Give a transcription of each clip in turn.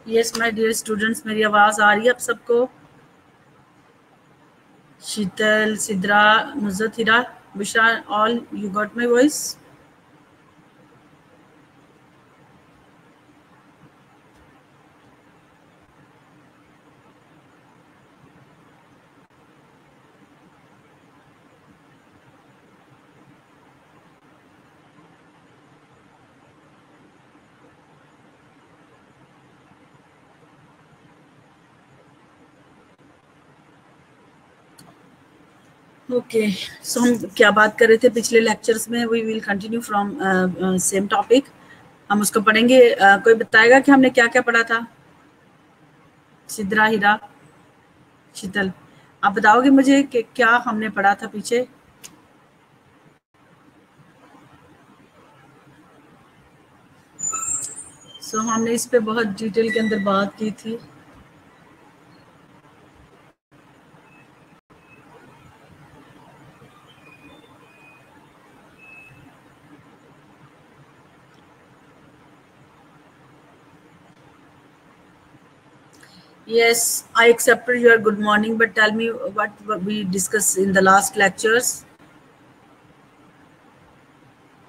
Yes my dear students, मेरी आवाज आ रही है आप सबको? Sheetal, Sidra, Nuzhat, Hira, Bushra, all you got my voice? Okay, so हम क्या बात कर रहे थे पिछले लेक्चर्स में? We will continue from same topic. हम उसको पढ़ेंगे। कोई बताएगा कि हमने क्या क्या पढ़ा था? सिद्रा, हिरा, शीतल, आप बताओगे मुझे कि क्या हमने पढ़ा था पीछे? सो हमने इस पे बहुत डिटेल के अंदर बात की थी। Yes, I accepted your good morning, but tell me what we discussed in the last lectures.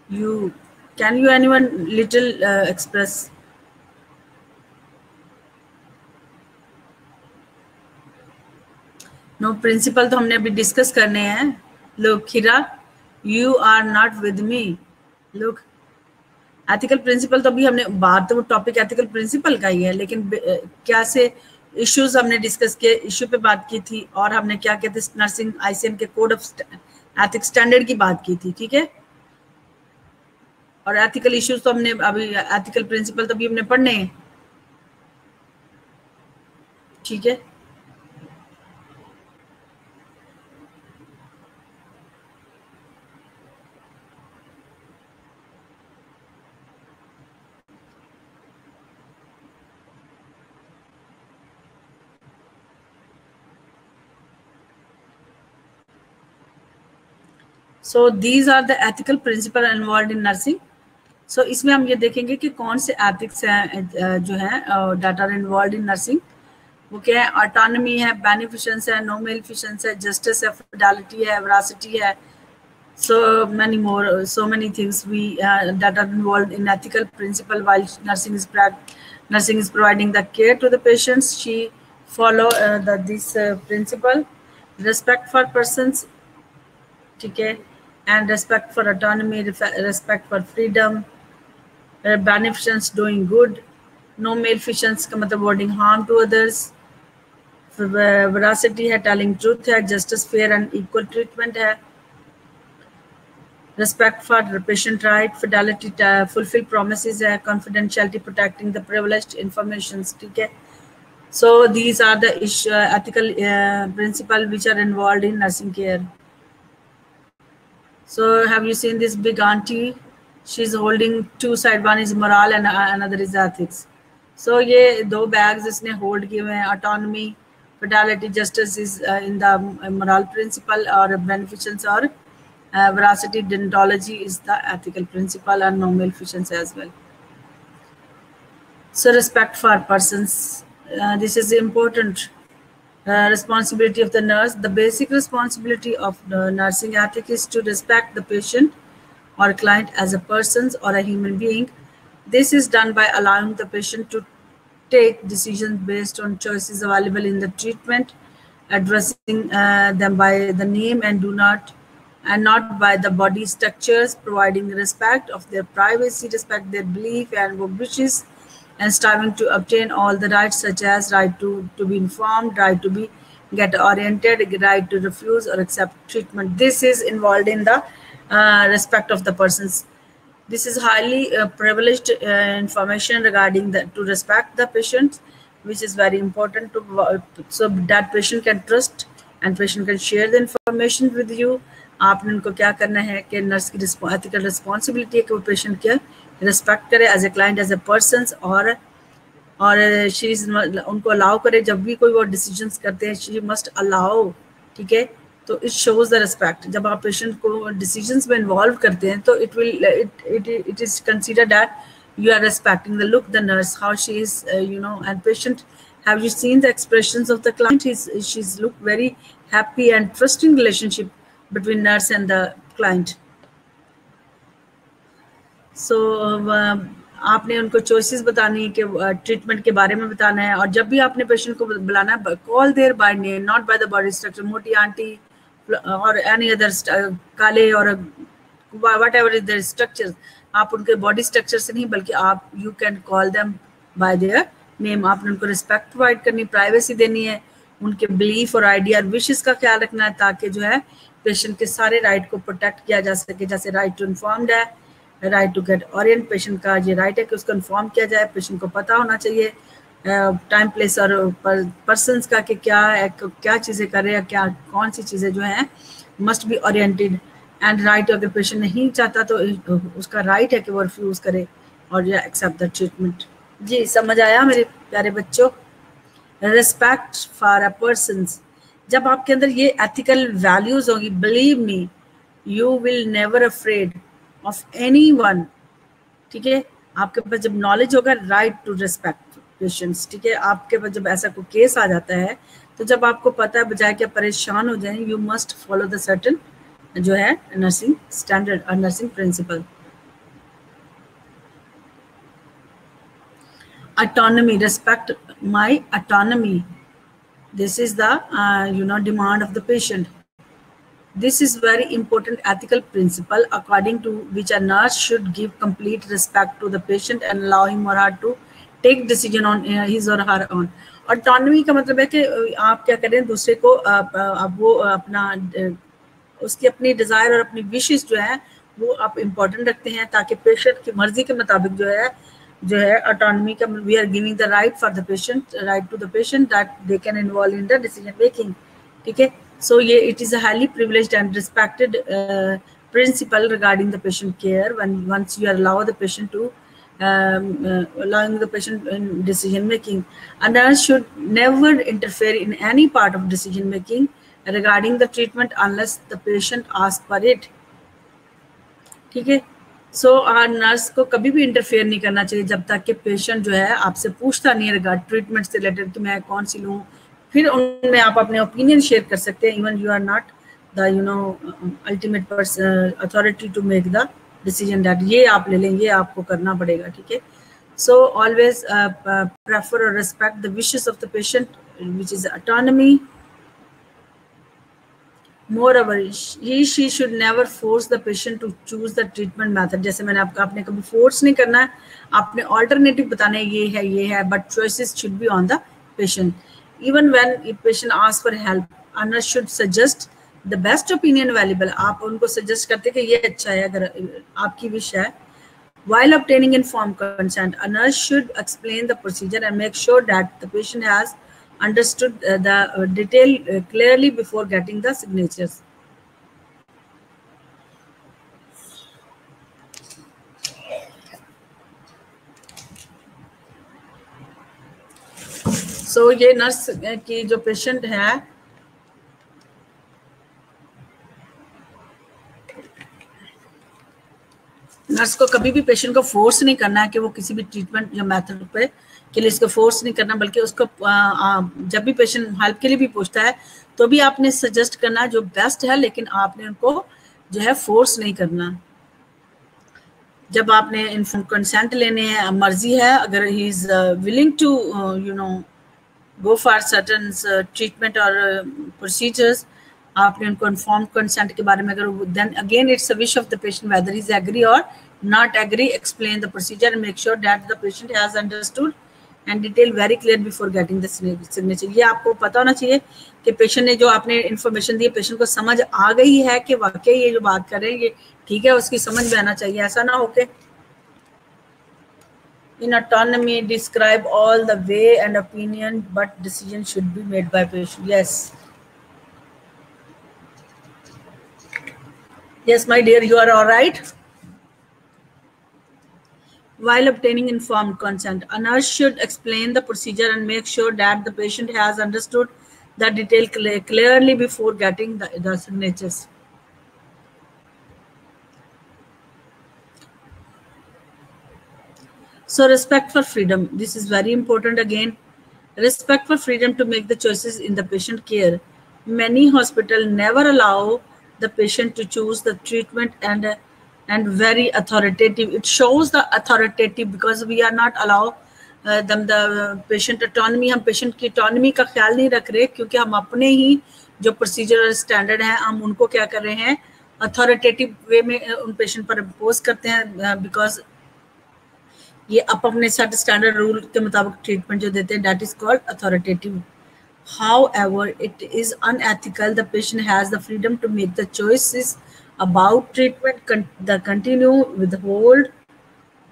You can you anyone little express? No, principle तो हमने अभी डिस्कस करने हैं। लोग, खीरा, you are not with me. लोग, एथिकल प्रिंसिपल तो अभी हमने बात, तो वो टॉपिक एथिकल प्रिंसिपल का ही है, लेकिन क्या से इश्यूज हमने डिस्कस किए, इश्यू पे बात की थी, और हमने क्या कहते हैं नर्सिंग आईसीएम के कोड ऑफ एथिक्स स्टैंडर्ड की बात की थी, ठीक है। और एथिकल इश्यूज तो हमने अभी, एथिकल प्रिंसिपल तो अभी हमने पढ़ने हैं, ठीक है। So these are the ethical principle involved in nursing. So इसमें हम ये देखेंगे कि कौन से एथिक्स हैं जो है that are involve in nursing. वो क्या है? ऑटोनॉमी है, बेनिफिशंस है, नो मेलिफिशंस है, जस्टिस है, फिडेलिटी है, वेरासिटी है, so many more, so many things we that are involved in ethical principle while nursing is providing the care to the patients. She follow this principle: respect for persons, ठीक है, and respect for autonomy, respect for freedom, beneficence, doing good, no maleficence का मतलब avoiding harm to others, veracity है, telling truth है, justice, fair and equal treatment है, respect for patient right, fidelity, fulfill promises है, confidentiality, protecting the privileged informations, ठीक है। So these are the ethical principles which are involved in nursing care. So have you seen this big auntie? She's holding two side, one is moral and another is ethics. So ये दो bags इसने hold किए हुए हैं, autonomy, fidelity, justice is in the moral principle, और beneficence और veracity, deontology is the ethical principle, and no maleficence as well. So respect for persons, this is important. Responsibility of the nurse. The basic responsibility of the nursing ethic is to respect the patient or client as a person or a human being. This is done by allowing the patient to take decisions based on choices available in the treatment, addressing them by the name and not by the body structures, providing respect of their privacy, respect their belief and wishes, and striving to obtain all the rights such as right to be informed, right to be get oriented, right to refuse or accept treatment. This is involved in the respect of the persons. This is highly privileged information regarding to respect the patient, which is very important to so that patient can trust and patient can share the information with you. आपने उनको क्या करना है कि nurse की ethical responsibility है कि वो पेशेंट के रिस्पेक्ट करे as a client, as a person, और शी उनको अलाउ करे जब भी कोई वो डिसीजंस करते हैं, शी मस्ट अलाउ, ठीक है। तो इट शोज द रिस्पेक्ट। जब आप पेशेंट को डिसीजंस में इन्वॉल्व करते हैं तो it is consider that You are respecting the look, the nurse, how she is, and patient. Have you seen the expressions of the client? She's look very happy and trusting relationship between nurse and the client. सो आपने उनको choices बतानी है कि treatment के बारे में बताना है, और जब भी आपने पेशेंट को बुलाना है, call their by name, not by the body structure, मोटी आंटी और एनी अदर काले और whatever is there structure, आप उनके बॉडी स्ट्रक्चर से नहीं, बल्कि आप you can call them by their name. आपने उनको रिस्पेक्ट प्रोवाइड करनी, प्राइवेसी देनी है, उनके बिलीफ और आइडिया और विशेस का ख्याल रखना है, ताकि जो है पेशेंट के सारे राइट को प्रोटेक्ट किया जा सके. जैसे राइट टू इन्फॉर्म्ड है, right to get orient, patient का ये राइट है कि उसको इन्फॉर्म किया जाए, पेशेंट को पता होना चाहिए टाइम प्लेस और पर्सनस का कि क्या चीज़ें कर रहे हैं, क्या कौन सी चीज़ें जो हैं must be oriented. And right, अगर पेशेंट नहीं चाहता तो उसका राइट है कि वो रिफ्यूज़ करे और या एक्सेप्ट द ट्रीटमेंट. जी समझ आया मेरे प्यारे बच्चों. रिस्पेक्ट फॉर अ पर्सन, जब आपके अंदर ये एथिकल वैल्यूज होगी, believe me you will never afraid of anyone. ठीक है, आपके पास जब नॉलेज होगा, राइट टू रिस्पेक्ट पेशेंट्स. ठीक है, आपके पास जब ऐसा कोई केस आ जाता है, तो जब आपको पता है, बजाय कि परेशान हो जाए, you must follow the certain जो है नर्सिंग स्टैंडर्ड और nursing principle. Autonomy, respect my autonomy. This is the demand of the patient. This is very important ethical principle according to which a nurse should give complete respect to the patient and allow him or her to take decision on his or her own. Autonomy का मतलब है कि आप क्या करें, दूसरे को वो अपना उसकी अपनी डिजायर और अपनी विशेस जो है वो आप इम्पोर्टेंट रखते हैं, ताकि पेशेंट की मर्जी के मुताबिक जो है ऑटोनॉमी का, we are giving the right for the patient, right to the patient that they can involve in the decision making. ठीक है, so it is a highly privileged and respected principle regarding the patient care. Once you allow the patient to allowing the patient in decision making, a nurse should never interfere in any part of decision making regarding the treatment unless the patient asks for it. ठीक है, so nurse को कभी भी interfere नहीं करना चाहिए जब तक कि पेशेंट जो है आपसे पूछता नहीं है रिगार्ड ट्रीटमेंट से रिलेटेड कि मैं कौन सी लूँ. फिर उनमें आप अपने ओपिनियन शेयर कर सकते हैं. Even you are not the ultimate authority to make the decision that ये आप ले लें, ये आपको करना पड़ेगा. ठीक है, सो ऑलवेज प्रेफर और respect the wishes of the patient which is autonomy. Moreover, she should never force the patient to choose the treatment method. जैसे मैंने आपने कभी फोर्स नहीं करना है, आपने ऑल्टरनेटिव बताना है ये है, but choices should be on the patient. Even when a patient asks for help, a nurse should suggest the best opinion available. आप उनको suggest करते कि ये अच्छा है अगर आपकी विश है. While obtaining informed consent, a nurse should explain the procedure and make sure that the patient has understood the detail clearly before getting the signatures. So ये नर्स की जो पेशेंट है, नर्स को कभी भी पेशेंट को force नहीं करना है कि वो किसी भी ट्रीटमेंट या मेथड पे के लिए इसको फोर्स नहीं करना, बल्कि उसको जब भी पेशेंट हेल्प के लिए भी पूछता है तो भी आपने सजेस्ट करना जो बेस्ट है, लेकिन आपने उनको जो है फोर्स नहीं करना. जब आपने इन्फॉर्म कंसेंट लेने हैं, मर्जी है, अगर he is willing to go for certain treatment और प्रोसीजर्स, आपने उनको इन्फॉर्म कंसेंट के बारे में अगर then again it's a wish of the patient whether is agree और not agree, explain the procedure and make sure that the patient has understood and detail very clear before getting the signature. ये आपको पता होना चाहिए कि patient ने जो आपने इन्फॉर्मेशन दी, पेशेंट को समझ आ गई है कि वाकई ये जो बात कर रहे हैं ये ठीक है, उसकी समझ में आना चाहिए. ऐसा ना हो के in autonomy describe all the way and opinion, but decision should be made by patient. Yes my dear, you are all right. While obtaining informed consent, a nurse should explain the procedure and make sure that the patient has understood the detail clearly before getting the signatures. So respect for freedom, this is very important again. Respect for freedom to make the choices in the patient care. Many hospitals never allow the patient to choose the treatment, and very authoritative. It shows the authoritative because we are not allow them the patient autonomy. हम patient की autonomy का ख्याल नहीं रख रहे क्योंकि हम अपने ही जो प्रोसीजर स्टैंडर्ड हैं हम उनको क्या कर रहे हैं अथॉरिटेटिव वे में उन पेशेंट पर इम्पोज करते हैं बिकॉज ये अपने सेट स्टैंडर्ड रूल के मुताबिक ट्रीटमेंट जो देते हैं that is called authoritative. However, it is unethical. The patient has the freedom to make the choices about treatment, the continue, withhold,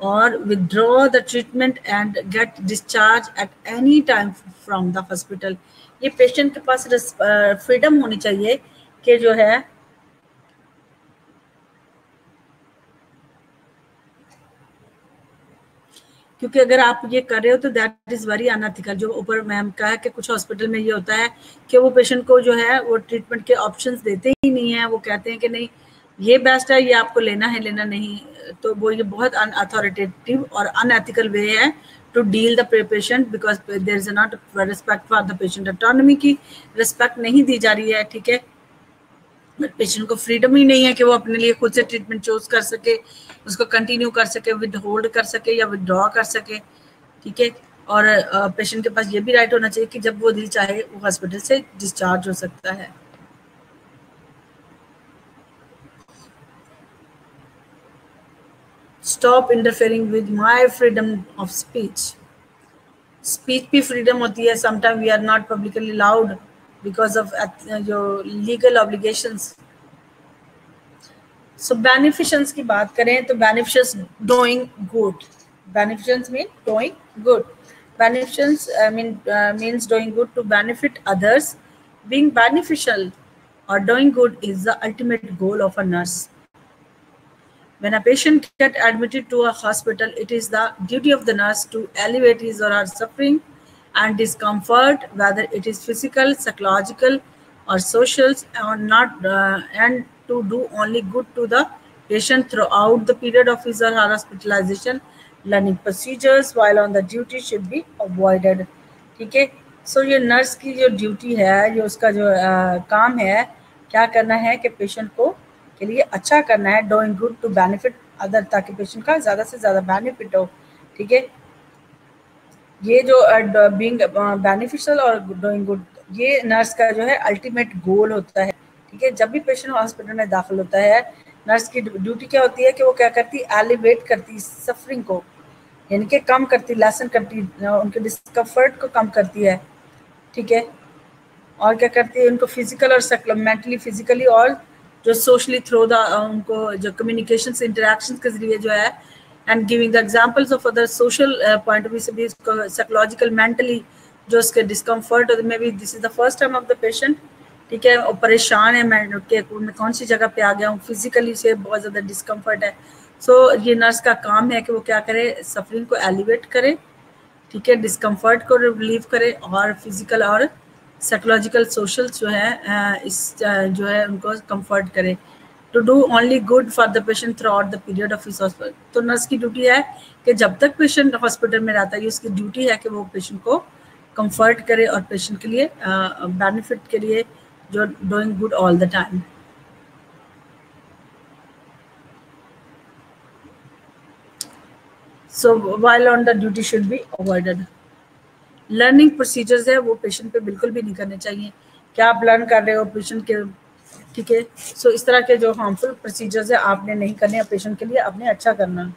or withdraw the treatment and get discharged at any time from the hospital. ये patient के पास freedom होनी चाहिए कि जो है क्योंकि अगर आप ये कर रहे हो तो दैट इज वेरी अनएथिकल. जो ऊपर मैम कहा कि कुछ हॉस्पिटल में ये होता है कि वो पेशेंट को जो है वो ट्रीटमेंट के ऑप्शंस देते ही नहीं है. वो कहते हैं कि नहीं ये बेस्ट है, ये आपको लेना है लेना नहीं. तो वो ये बहुत अनअथॉरिटेटिव और अनएथिकल वे है to deal the patient because there is not respect for the patient. Autonomy की रिस्पेक्ट नहीं दी जा रही है. ठीक है, बट पेशेंट को फ्रीडम ही नहीं है कि वो अपने लिए खुद से ट्रीटमेंट चूज कर सके, उसको कंटिन्यू कर सके, विद होल्ड कर सके या विदड्रॉ कर सके. ठीक है, और पेशेंट के पास ये भी राइट होना चाहिए कि जब वो दिल चाहे वो हॉस्पिटल से डिस्चार्ज हो सकता है. Stop interfering with my freedom of speech. Speech भी फ्रीडम होती है. Sometime we are not publicly loud because of जो legal obligations. So beneficence की बात करें तो beneficence doing good. Beneficence mean doing good. Beneficence means doing good to benefit others. Being beneficial or doing good is the ultimate goal of a nurse. When a patient gets admitted to a hospital, it is the duty of the nurse to alleviate his or her suffering and discomfort, whether it is physical, psychological, or social, or not, and to do only good to the patient throughout the period of his or her hospitalization. Learning procedures while on the duty should be avoided. ठीक है, सो ये nurse की जो duty है, जो उसका जो काम है, क्या करना है कि पेशेंट को के लिए अच्छा करना है, doing good to benefit other, ताकि पेशेंट का ज़्यादा से ज़्यादा बेनिफिट हो. ठीक है, ये जो बीइंग बेनिफिशियल और डूइंग गुड ये नर्स का जो है अल्टीमेट गोल होता है. ठीक है, जब भी पेशेंट हॉस्पिटल में दाखिल होता है नर्स की ड्यूटी क्या होती है कि वो क्या करती है, एलिवेट करती सफरिंग को, यानी कि कम करती, लेसन करती, उनके डिस्कम्फर्ट को कम करती है. ठीक है, और क्या करती है, उनको फिजिकल और मेंटली फिजिकली और जो सोशली थ्रू द उनको जो कम्युनिकेशन इंटरेक्शन के जरिए जो है and giving the examples of other social point of view से भी psychological mentally जो उसके discomfort और maybe this is the first time of the patient. ठीक है, और परेशान है, मैं कौन सी जगह पे आ गया हूँ, फिजिकली से बहुत ज़्यादा डिस्कम्फर्ट है. सो ये नर्स का काम है कि वो क्या करे, सफरिंग को एलिवेट करे. ठीक है, डिस्कम्फर्ट को रिलीव करे और फिजिकल और साइकोलॉजिकल सोशल जो है इस जो है उनको कंफर्ट करे. To do only good for the patient throughout the period of his hospital. तो नर्स की ड्यूटी है कि जब तक पेशेंट हॉस्पिटल में रहता है उसकी ड्यूटी है कि वो पेशेंट को कंफर्ट करे और पेशेंट के लिए बेनिफिट के लिए जो doing good all the time. So while on the duty should be avoided. Learning procedures है वो पेशेंट पे बिल्कुल भी नहीं करने चाहिए. क्या आप लर्न कर रहे हो पेशेंट के, ठीक है, सो इस तरह के जो हार्मफुल प्रोसीजर्स है आपने नहीं करने, पेशेंट के लिए आपने अच्छा करना.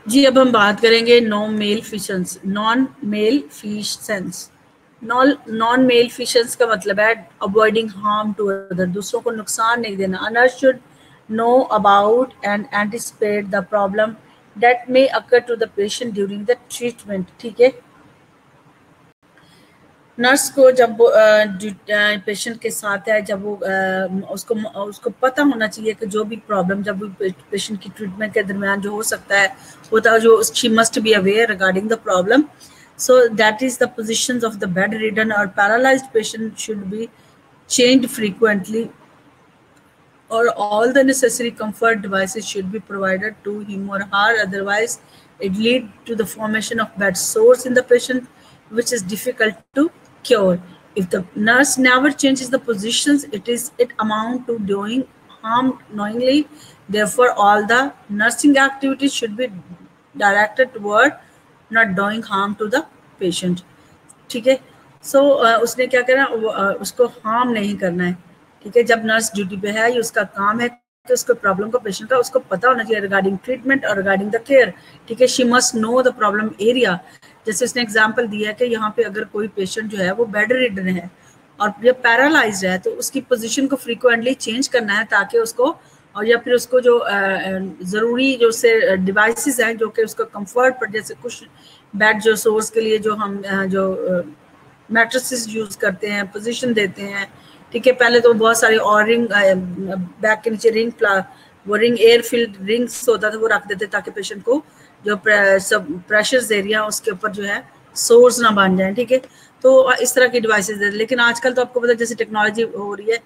जी अब हम बात करेंगे नॉन मेल फिशंस. नॉन मेल फिशंस का मतलब है अवॉइडिंग हार्म टू अदर, दूसरों को नुकसान नहीं देना. अ nurse should know about and anticipate the problem that may occur to the patient during the treatment. ठीक है, नर्स को जब पेशेंट के साथ है, जब वो उसको पता होना चाहिए कि जो भी प्रॉब्लम जब पेशेंट की ट्रीटमेंट के दरमियान जो हो सकता है होता है, जो she must be aware regarding the problem. So that is the positions of the bedridden और paralysed patient should be changed frequently. or all the necessary comfort devices should be provided to him or her. Otherwise, it lead to the formation of bad sores in the patient, which is difficult to cure. If the nurse never changes the positions, it amount to doing harm knowingly. Therefore, all the nursing activities should be directed toward not doing harm to the patient. ठीक है. सो उसने क्या करना, उसको harm नहीं करना है. ठीक है. जब नर्स ड्यूटी पे है, ये उसका काम है कि उसको प्रॉब्लम को पेशेंट का उसको पता होना चाहिए रिगार्डिंग ट्रीटमेंट और रिगार्डिंग द केयर. ठीक है. She must know the problem area. जैसे उसने एग्जांपल दिया कि यहाँ पे अगर कोई पेशेंट जो है वो बेड रिडन है और ये पैरालाइज्ड है, तो उसकी पोजीशन को फ्रीक्वेंटली चेंज करना है ताकि उसको, और या फिर उसको जो ज़रूरी जो से डिवाइसेस हैं जो कि उसको कंफर्ट पर, जैसे कुछ बेड जो सोर्स के लिए जो हम जो मैट्रेसेस यूज करते हैं, पोजीशन देते हैं. ठीक है. पहले तो बहुत सारे और रिंग बैक के नीचे रिंग वो रिंग एयर फील्ड रिंग्स होता था, वो रख देते ताकि पेशेंट को जो सब प्रेशर्स एरिया उसके ऊपर जो है सोर्स ना बन जाए. ठीक है. तो इस तरह की डिवाइसेस देते. लेकिन आजकल तो आपको पता जैसे टेक्नोलॉजी हो रही है,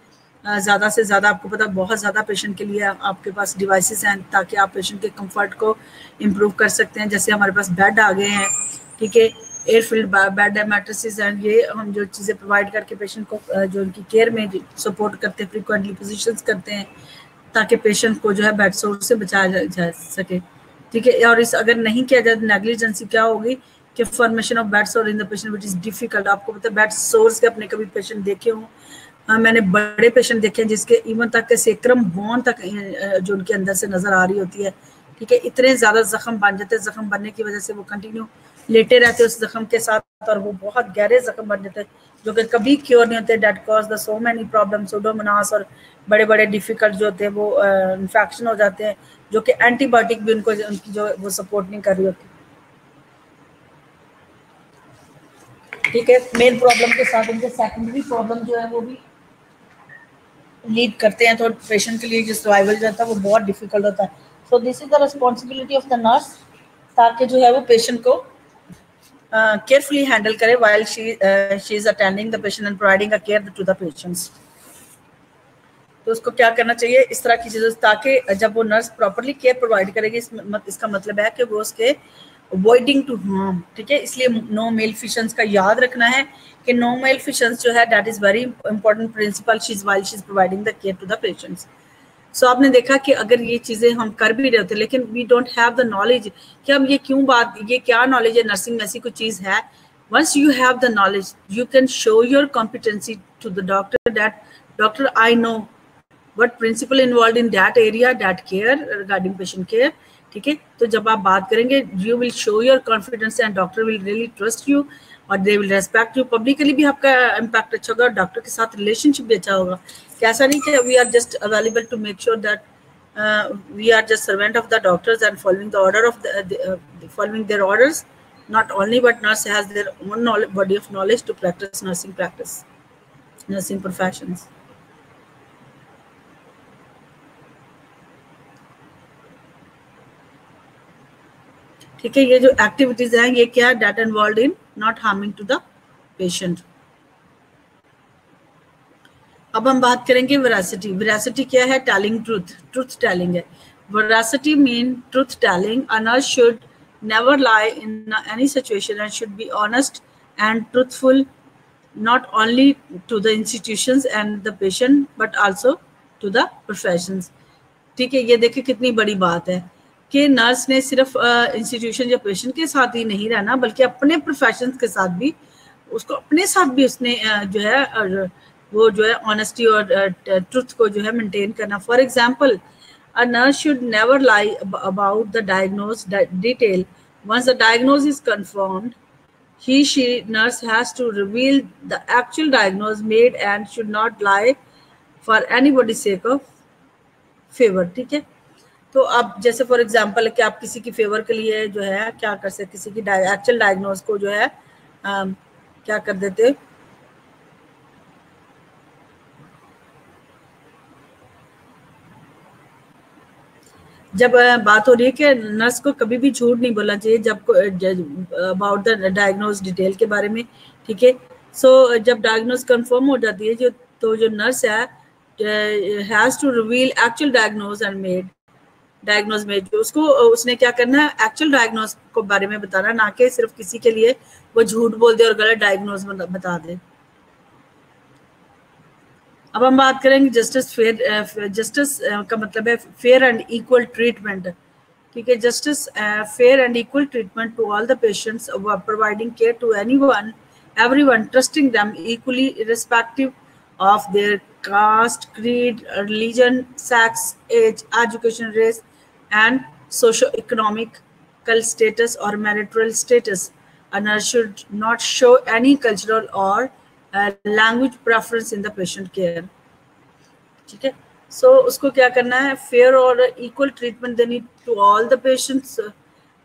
ज़्यादा से ज़्यादा आपको पता बहुत ज़्यादा पेशेंट के लिए आपके पास डिवाइसेस हैं ताकि आप पेशेंट के कंफर्ट को इम्प्रूव कर सकते हैं. जैसे हमारे पास बेड आ गए हैं. ठीक है. एयरफील्ड बेड है, मैट्रेसेस हैं. ये हम जो चीज़ें प्रोवाइड करके पेशेंट को जो उनकी केयर में सपोर्ट करते हैं, फ्रीक्वेंटली पोजीशंस करते हैं ताकि पेशेंट को जो है बेड सोर से बचाया जा सके. ठीक है. और इस अगर नहीं किया जाए नेग्लिजेंसी क्या होगी कि फॉर्मेशन ऑफ बेड सोर in the patient which is difficult. आपको पता है बेड सोर्स के अपने कभी पेशेंट देखे हों. मैंने बड़े पेशेंट देखे हैं जिसके इवन तक के सेक्रम बोन तक जो उनके अंदर से नज़र आ रही होती है. ठीक है. इतने ज़्यादा जख्म बन जाते हैं, जख्म बनने की वजह से वो कंटिन्यू लेटे रहते हैं उस जख्म के साथ, और वो बहुत गहरे जख्म बन जाते हैं जो कि कभी क्योर नहीं होते. That cause the so many problem, pseudomonas और बड़े बड़े डिफिकल्ट जो होते हैं वो इन्फेक्शन हो जाते हैं, जो कि एंटीबायोटिक भी उनको उनकी जो वो सपोर्ट नहीं कर रही होती. ठीक है. मेन प्रॉब्लम के साथ उनके सेकेंडरी प्रॉब्लम जो है वो भी लीड करते हैं, तो पेशेंट के लिए जो सर्वाइवल जो होता है वो बहुत डिफिकल्ट होता है. So this is the responsibility of the nurse, ताकि जो है वो पेशेंट को केयरफुली हैंडल करे while she is attending the patient and providing a care to the patients. तो उसको क्या करना चाहिए इस तरह की चीज़ें, ताकि जब वो नर्स प्रॉपरली केयर प्रोवाइड करेगी, इसका मतलब है कि वो उसके अवॉइडिंग टू हार्म. ठीक है. इसलिए नो मेलफिशंस का याद रखना है कि नो मेलफिशंस जो है that is very important principle while she is providing the care to the patients. So आपने देखा कि अगर ये चीज़ें हम कर भी रहे होते लेकिन we don't have the knowledge कि हम ये क्या नॉलेज है, नर्सिंग में ऐसी कोई चीज़ है. Once you have the knowledge you can show your competency to the doctor that doctor I know what principle involved in that area, that care regarding patient care. ठीक है. तो जब आप बात करेंगे you will show your confidence and doctor will really trust you और they will respect you. Publicly भी आपका इम्पैक्ट अच्छा होगा, डॉक्टर के साथ रिलेशनशिप भी अच्छा होगा. कैसा नहीं कि we are just available to make sure that we are just servant of the doctors and following the order of following their orders. Not only but nurse has their own body of knowledge to practice nursing professions. ठीक है. ये जो activities हैं ये क्या, that involve in not harming to the patient. अब हम बात करेंगे वेरासिटी. वेरासिटी क्या है? टेलिंग ट्रूथ टेलिंग है. Veracity mean truth telling. A nurse should never lie in any situation and should be honest and truthful not only to the institutions and the patient but also to the professions. ठीक है. ये देखिए कितनी बड़ी बात है कि nurse ने सिर्फ इंस्टीट्यूशन या पेशेंट के साथ ही नहीं रहना बल्कि अपने प्रोफेशन के साथ भी, उसको अपने साथ भी उसने जो है वो जो है ऑनेस्टी और ट्रुथ को जो है मेंटेन करना. For example a nurse should never lie about the diagnose detail. Once the diagnose is confirmed she nurse has to reveal the actual diagnosis made and should not lie for anybody's sake of favor. ठीक है. तो अब जैसे for example कि आप किसी की favour के लिए जो है क्या कर सकते, किसी की एक्चुअल डायग्नोज को जो है क्या कर देते, जब बात हो रही है कि नर्स को कभी भी झूठ नहीं बोलना चाहिए जब अबाउट द डायग्नोज डिटेल के बारे में. ठीक है. सो जब डायग्नोज कंफर्म हो जाती है तो जो नर्स है has to reveal actual diagnose and diagnose में जो उसको उसने क्या करना है, एक्चुअल डायग्नोज को बारे में बताना, ना कि सिर्फ किसी के लिए वो झूठ बोल दे और गलत डायग्नोज बता दे। अब हम बात करेंगे जस्टिस फेयर। जस्टिस का मतलब है फेयर एंड इक्वल ट्रीटमेंट। ठीक है, justice fair and equal treatment to all the patients, providing care to anyone everyone, trusting them equally irrespective of their caste, creed, religion, sex, age, education, race, and socio-economical status or marital status. A nurse should not show any cultural or language preference in the patient care. ठीक है, सो उसको क्या करना है, fair और equal treatment देनी to all the patients.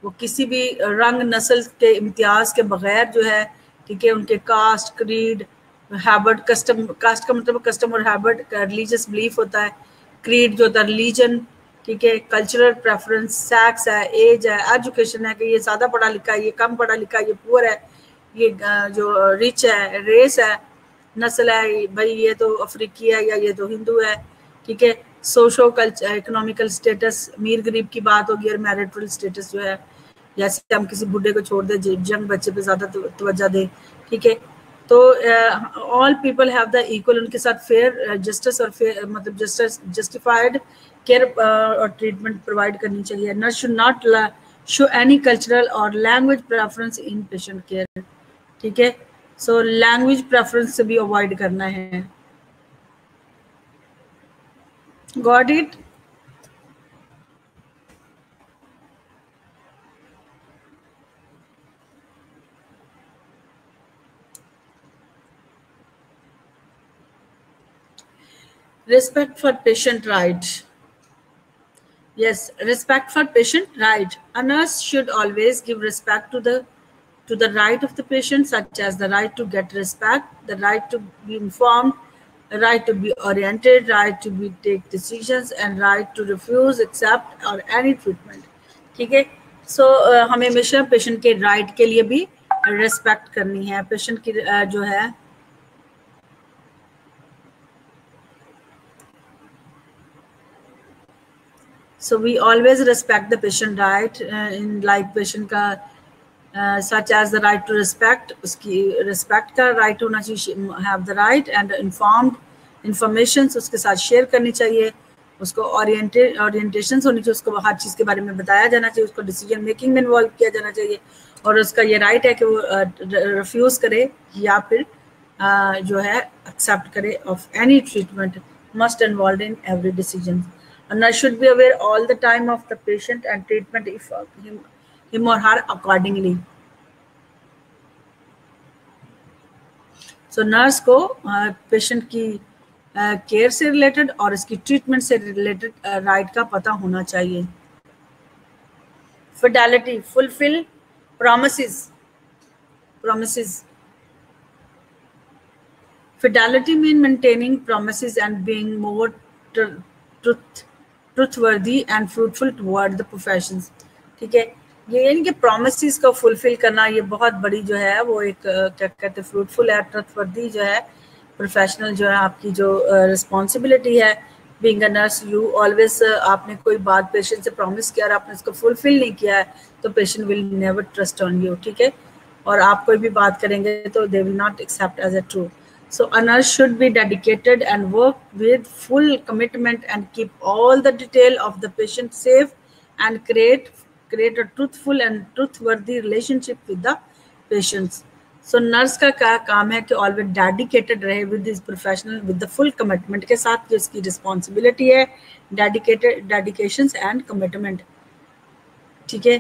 वो किसी भी रंग नस्ल के इम्तियाज के बगैर जो है, ठीक है, उनके caste, creed, habit, custom, caste का मतलब कस्टम और हैबिट, रिलीजियस बिलीफ होता है, क्रीड जो होता है रिलीजन, ठीक है, कल्चरल प्रेफरेंस, सेक्स है, एज है, एजुकेशन है कि ये ज़्यादा पढ़ा लिखा है, ये कम पढ़ा लिखा है, ये पुअर है, ये जो रिच है, रेस है, नस्ल है, भाई ये तो अफ्रीकी है या ये तो हिंदू है, ठीक है, सोशो कल्चर, इकोनॉमिकल स्टेटस, अमीर गरीब की बात होगी, और मैरिटल स्टेटस जो है, जैसे हम किसी बुढ़े को छोड़ दे, जंग बच्चे पे ज्यादा तवज्जो दे, ठीक है, तो all people have the equal, उनके साथ फेयर जस्टिस और फेयर मतलब जस्टिफाइड केयर और ट्रीटमेंट प्रोवाइड करनी चाहिए। Nurse should not show any cultural और language preference in patient care. ठीक है, सो लैंग्वेज प्रेफरेंस से भी अवॉइड करना है। Got it? Respect for patient right. Yes, respect for patient right. A nurse should always give respect to the right of the patient, such as the right to get respect, the right to be informed, the right to be oriented, right to be take decisions, and right to refuse, accept or any treatment. ठीक है, सो हमें हमेशा patient के right के लिए भी respect करनी है। पेशेंट की जो है so we always respect the patient right in like patient का such as the right to respect, उसकी respect का right होना चाहिए, have the right and informed informations उसके साथ share करनी चाहिए, उसको orientations होनी चाहिए, उसको हर चीज़ के बारे में बताया जाना चाहिए, उसको decision making में involve किया जाना चाहिए, और उसका ये right है कि वो refuse करे या फिर जो है accept करे of any treatment must involved in every decision. A nurse should be aware all the time of the patient and treatment if him or her accordingly. So nurse को पेशेंट की care से related और इसकी treatment से related right का पता होना चाहिए। Fidelity, fulfil promises. Fidelity means maintaining promises and being more trustworthy and fruitful toward the professions. ठीक है, ये यानी कि प्रोमिसेस को फुलफिल करना ये बहुत बड़ी जो है वो एक क्या कहते हैं फ्रूटफुल है, ट्रूथवर्दी जो है, प्रोफेशनल जो है आपकी जो रिस्पॉन्सिबिलिटी है। Being a nurse you always आपने कोई बात पेशेंट से प्रॉमिस किया और आपने उसको फुलफिल नहीं किया है तो patient will never trust on you. ठीक है, और आप कोई भी बात करेंगे तो they will not accept as a true. So a nurse should be dedicated and work with full commitment and keep all the detail of the patient safe and create a truthful and truthworthy relationship with the patients. So nurse का क्या काम है कि always dedicated रहे with his professional with the full commitment के साथ, जो इसकी responsibility है, dedications and commitment। ठीक है,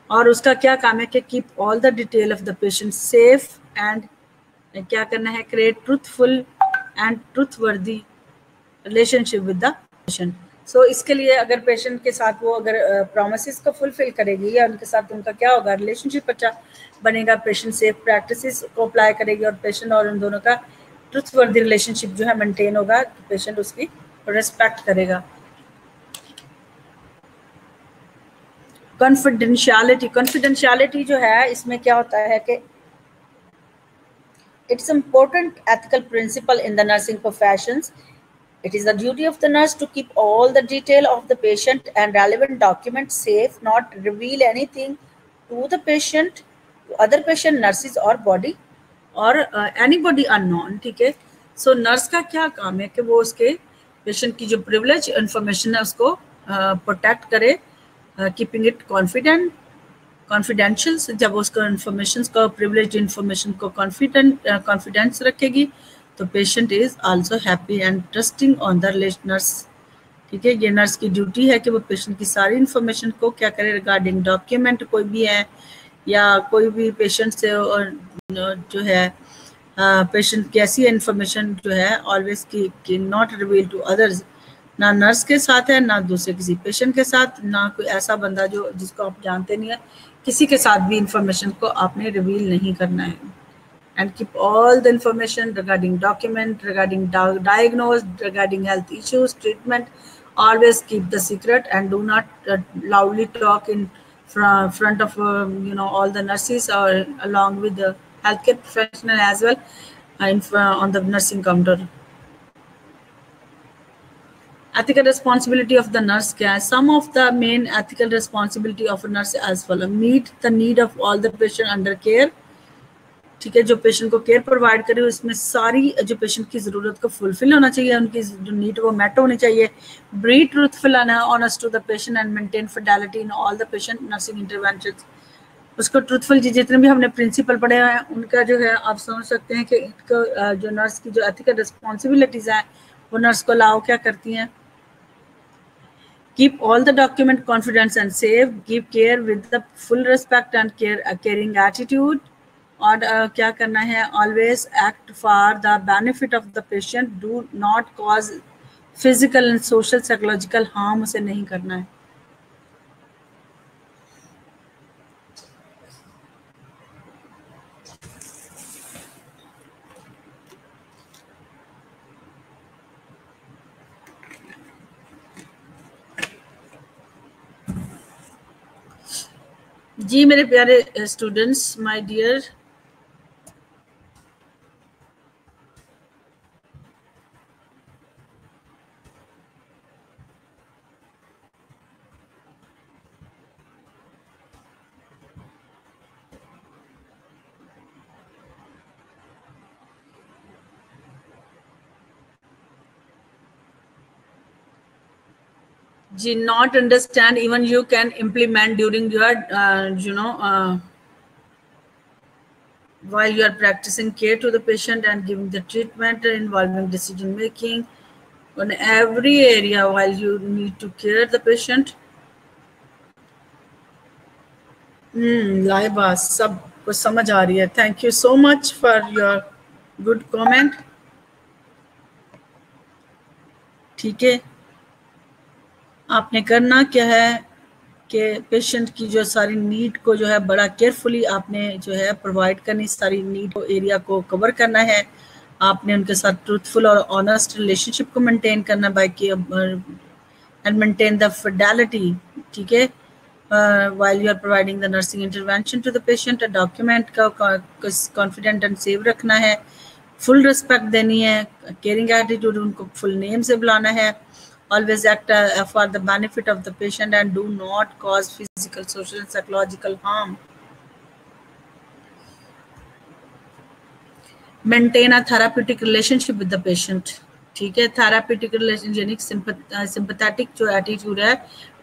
और उसका क्या काम है कि keep all the detail of the patient safe and क्या करना है, create truthful and trustworthy relationship with the patient. So इसके लिए अगर पेशेंट के साथ वो अगर प्रोमिसेस को फुलफिल करेगी या उनके साथ उनका क्या होगा, रिलेशनशिप अच्छा बनेगा, पेशेंट सेफ प्रैक्टिसेस को अप्लाई करेगी और पेशेंट और उन दोनों का ट्रूथवर्दी रिलेशनशिप जो है मेंटेन होगा, तो पेशेंट उसकी रेस्पेक्ट करेगा। कॉन्फिडेंशियलिटी जो है इसमें क्या होता है कि It is an important ethical principle in the nursing professions. It is the duty of the nurse to keep all the detail of the patient and relevant documents safe, not reveal anything to the patient, to other patient, nurses or body or anybody unknown. ठीक है. So nurse का क्या काम है कि वो उसके patient की जो privilege information है उसको protect करे, keeping it confidential. जब उसका information को privileged information को confidence रखेगी तो patient is also happy and trusting on the nurse. ठीक है. ये नर्स की ड्यूटी है कि वो पेशेंट की सारी इन्फॉर्मेशन को क्या करे रिगार्डिंग डॉक्यूमेंट कोई भी है या कोई भी पेशेंट से और जो है पेशेंट की ऐसी इन्फॉर्मेशन जो है ऑलवेज की नॉट रिवील टू अदर्स, ना नर्स के साथ है ना दूसरे किसी पेशेंट के साथ, ना कोई ऐसा बंदा जो जिसको आप जानते नहीं है, किसी के साथ भी इंफॉर्मेशन को आपने रिवील नहीं करना है. And keep all the information regarding document, regarding diagnose, regarding health issues, treatment. Always keep the secret and do not loudly talk in front of all the nurses or along with the healthcare professional as well on the nursing counter. Ethical responsibility of the nurse care. Some of the main ethical responsibility of a nurse as follows: meet the need of all the patient under care. ठीक है. जो patient को care provide करे उसमें सारी जो patient की ज़रूरत को फुलफिल होना चाहिए, उनकी जो नीड वो मेट होनी चाहिए. Be truthful and honest to the patient and maintain fidelity in all the patient nursing intervention. उसको ट्रूथफुल जितने भी हमने प्रिंसिपल पढ़े हैं उनका जो है आप समझ सकते हैं कि जो नर्स की जो एथिकल रिस्पॉन्सिबिलिटीज हैं वो नर्स को अलाउ क्या करती हैं. Keep all the document confidence and safe. Give care with the full respect and caring attitude. और क्या करना है, always act for the benefit of the patient, do not cause physical and social psychological harm उसे नहीं करना है. जी मेरे प्यारे स्टूडेंट्स, माय डियर, जी not understand even you can implement during your while you are practicing care to the patient and giving the treatment involving decision making on every area while you need to care the patient. Laiba सब कुछ समझ आ रही है. Thank you so much for your good comment. ठीक है. आपने करना क्या है कि पेशेंट की जो सारी नीड को जो है बड़ा केयरफुली आपने जो है प्रोवाइड करनी, सारी नीड एरिया को कवर करना है. आपने उनके साथ ट्रूथफुल और ऑनेस्ट रिलेशनशिप को मेंटेन करना by and maintain the fidelity. ठीक है. while you are providing the nursing intervention to the patient, document का कॉन्फिडेंट एंड सेव रखना है, फुल रिस्पेक्ट देनी है, केयरिंग एटीट्यूड, उनको फुल नेम से बुलाना है, always act for the benefit of the patient and do not cause physical, social and psychological harm. Maintain a therapeutic relationship with the patient. ठीक है. थेरापेटिक रिलेशन यानी sympathetic जो attitude है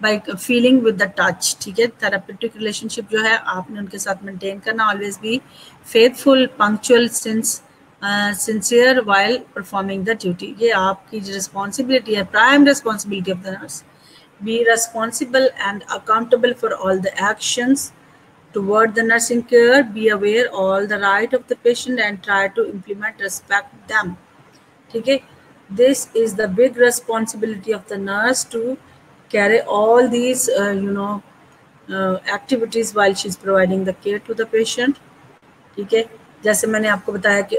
by feeling with the touch. ठीक है. Therapeutic relationship जो है आपने उनके साथ मेंटेन करना. Always be faithful, punctual, sincere while performing the duty. ये आपकी जो रिस्पॉन्सिबिलिटी है, prime responsibility of the nurse. B responsible and accountable for all the actions toward the nursing care. Be aware all the right of the patient and try to implement respect them. ठीक है. This is the big responsibility of the nurse to carry all these activities while she's providing the care to the patient. ठीक है. जैसे मैंने आपको बताया कि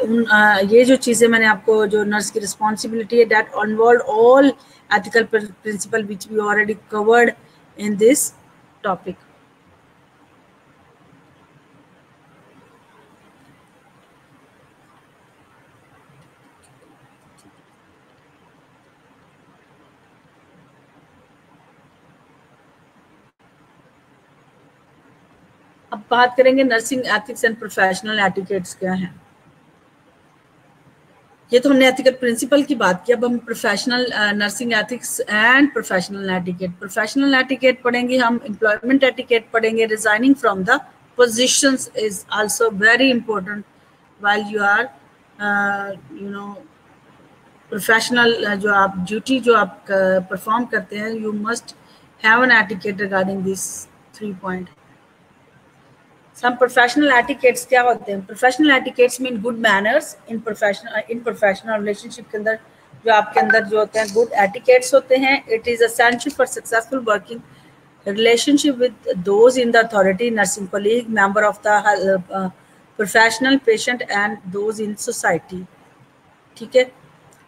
ये जो चीज़ें मैंने आपको जो नर्स की रिस्पॉन्सिबिलिटी है that involved all ethical principle which we already covered in this topic. अब बात करेंगे nursing ethics and professional etiquettes क्या हैं। ये तो हमने एथिकल प्रिंसिपल की बात की, अब हम professional nursing ethics and professional etiquette. Professional etiquette पढ़ेंगे हम, एम्प्लॉयमेंट एटिकेट पढ़ेंगे, resigning from the positions is also very important while you are you know professional जो आप ड्यूटी जो आप परफॉर्म करते हैं, you must have an etiquette regarding this 3 point. Some professional etiquettes क्या होते हैं? Professional etiquettes mean good manners in professional relationship के अंदर जो आपके अंदर जो होते हैं गुड एटिकेट्स होते हैं। It is essential for successful working relationship with those in the authority, nursing colleague, member of the professional, patient and those in society। ठीक है,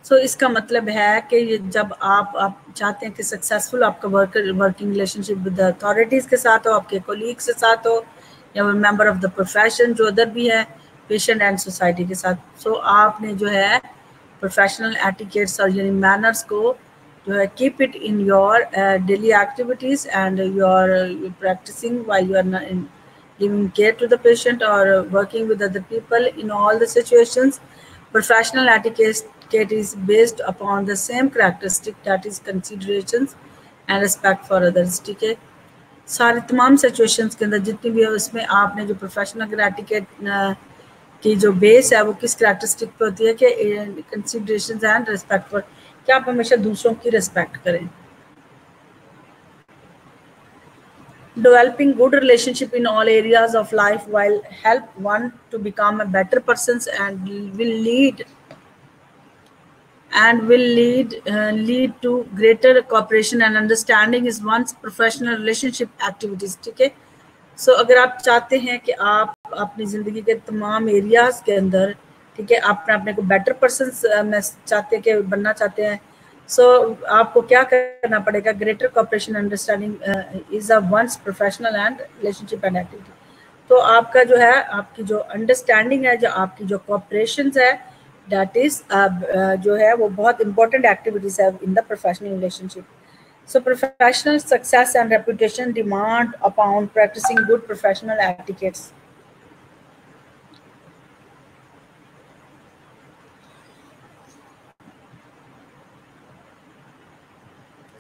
सो इसका मतलब है कि ये जब आप चाहते हैं कि सक्सेसफुल आपका वर्किंग रिलेशनशिप विद अथॉरिटीज़ के साथ हो, आपके कोलीग्स के साथ हो, या मेंबर ऑफ द प्रोफेशन जो अदर भी है, पेशेंट एंड सोसाइटी के साथ। सो आपने जो है प्रोफेशनल एटिकेट्स और यानी मैनर्स को जो है keep it in your daily activities and your practicing while you are giving care to the patient or working with other people in all the situations। Professional etiquette is based upon the same characteristic, that is considerations and respect for others। ठीक है, सारे तमाम situations के अंदर जितनी भी है उसमें आपने जो प्रोफेशनल एटिकेट की जो बेस है वो किस कैरेक्टरिस्टिक पे होती है कि कंसिडरेशंस एंड रिस्पेक्ट फॉर, कि आप हमेशा दूसरों की रिस्पेक्ट करें। Developing good relationship in all areas of life will help one to become a better person and will lead to greater cooperation and understanding is one's professional relationship activities। ठीक है, सो अगर आप चाहते हैं कि आप अपनी ज़िंदगी के तमाम एरियाज़ के अंदर, ठीक है, अपने को बेटर पर्सन में चाहते हैं कि बनना चाहते हैं, सो आपको क्या करना पड़ेगा? Greater cooperation understanding is a once professional and relationship and activity. तो आपका जो है आपकी जो अंडरस्टैंडिंग है, जो आपकी जो कोऑपरेशन है, दैट इज जो है वो बहुत इंपॉर्टेंट एक्टिविटीज है in the professional relationship. So professional success and reputation demand upon practicing good professional etiquettes।